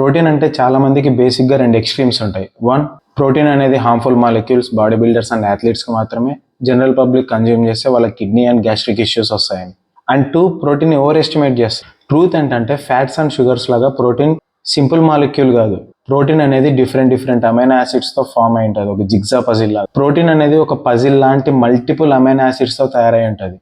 Protein అంటే చాలా మందికి బేసిక్గా రెండు ఎక్స్ట్రీమ్స్ ఉంటాయి. వన్, ప్రోటీన్ అనేది harmful molecules body builders and అథ్లీట్స్కి మాత్రమే, జనరల్ పబ్లిక్ కన్జ్యూమ్ చేస్తే వాళ్ళ కిడ్నీ అండ్ గ్యాస్ట్రిక్ ఇష్యూస్ వస్తాయని. And two, protein over estimate చేస్తారు. ట్రూత్ ఏంటంటే ఫ్యాట్స్ అండ్ షుగర్స్ లాగా ప్రోటీన్ సింపుల్ మాలిక్యూల్ కాదు. ప్రోటీన్ అనేది డిఫరెంట్ అమైనో యాసిడ్స్తో ఫామ్ అయి ఉంటుంది, ఒక జిగ్జా పజిల్ లాగా. ప్రోటీన్ అనేది ఒక పజిల్ లాంటి మల్టిపుల్ అమైనో యాసిడ్స్తో తయారై ఉంటుంది.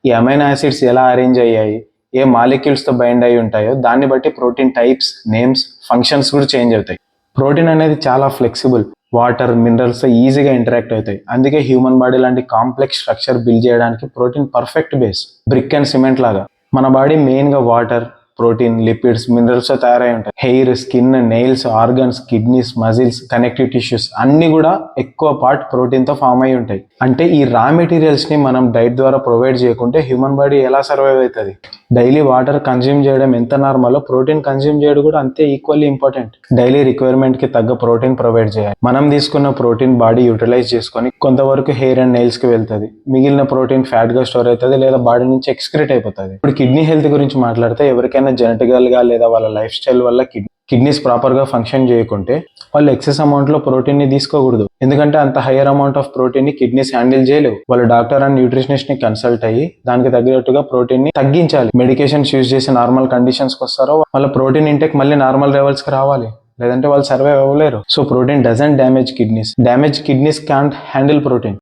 ఈ అమైనో యాసిడ్స్ ఎలా అరేంజ్ అయ్యాయి, ఏ మాలిక్యూల్స్తో బైండ్ అయి ఉంటాయో దాన్ని బట్టి ప్రోటీన్ టైప్స్, నేమ్స్, ఫంక్షన్స్ కూడా చేంజ్ అవుతాయి. ప్రోటీన్ అనేది చాలా ఫ్లెక్సిబుల్, వాటర్, మినరల్స్తో ఈజీగా ఇంటరాక్ట్ అవుతాయి. అందుకే హ్యూమన్ బాడీ లాంటి కాంప్లెక్స్ స్ట్రక్చర్ బిల్డ్ చేయడానికి protein perfect base. Brick and cement లాగా మన బాడీ మెయిన్గా వాటర్, ప్రోటీన్, లిపిడ్స్, మినరల్స్తో తయారై ఉంటాయి. Hair, skin, nails, organs, kidneys, muscles, connective tissues అన్ని కూడా ఎక్కువ పార్ట్ ప్రోటీన్తో ఫామ్ అయి ఉంటాయి. అంటే ఈ రా మెటీరియల్స్ని మనం డైట్ ద్వారా ప్రొవైడ్ చేయకుంటే హ్యూమన్ బాడీ ఎలా సర్వైవ్ అవుతుంది? డైలీ వాటర్ కన్జ్యూమ్ చేయడం ఎంత నార్మల్లో ప్రోటీన్ కన్జ్యూమ్ చేయడం కూడా అంతే ఈక్వల్లీ ఇంపార్టెంట్. డైలీ రిక్వైర్మెంట్కి తగ్గ ప్రోటీన్ ప్రొవైడ్ చేయాలి. మనం తీసుకున్న ప్రోటీన్ బాడీ యూటిలైజ్ చేసుకొని కొంతవరకు హెయిర్ అండ్ నెయిల్స్కి వెళ్తుంది. మిగిలిన ప్రోటీన్ ఫ్యాట్గా స్టోర్ అవుతుంది లేదా బాడీ నుంచి ఎక్స్క్రీట్ అయిపోతుంది. ఇప్పుడు కిడ్నీ హెల్త్ గురించి మాట్లాడితే ఎవరికైనా జెనెటికల్గా లేదా వాళ్ళ లైఫ్ స్టైల్ వల్ల కిడ్నీస్ ప్రాపర్గా ఫంక్షన్ చేయకుంటే వాళ్ళు ఎక్సెస్ అమౌంట్లో ప్రోటీన్ని తీసుకోకూడదు. ఎందుకంటే అంత హయ్యర్ అమౌంట్ ఆఫ్ ప్రోటీన్ని కిడ్నీస్ హ్యాండిల్ చేయలేవు. వాళ్ళు డాక్టర్ అండ్ న్యూట్రిషనిస్ట్ని కన్సల్ట్ అయ్యి దానికి తగ్గట్టుగా ప్రోటీన్ని తగ్గించాలి. మెడికేషన్స్ యూజ్ చేసి నార్మల్ కండిషన్స్కి వస్తారో వాళ్ళ ప్రోటీన్ ఇంటేక్ మళ్ళీ నార్మల్ లెవెల్స్కి రావాలి, లేదంటే వాళ్ళు సర్వైవ్ అవ్వలేరు. So protein doesn't damage kidneys. Damage kidneys can't handle protein.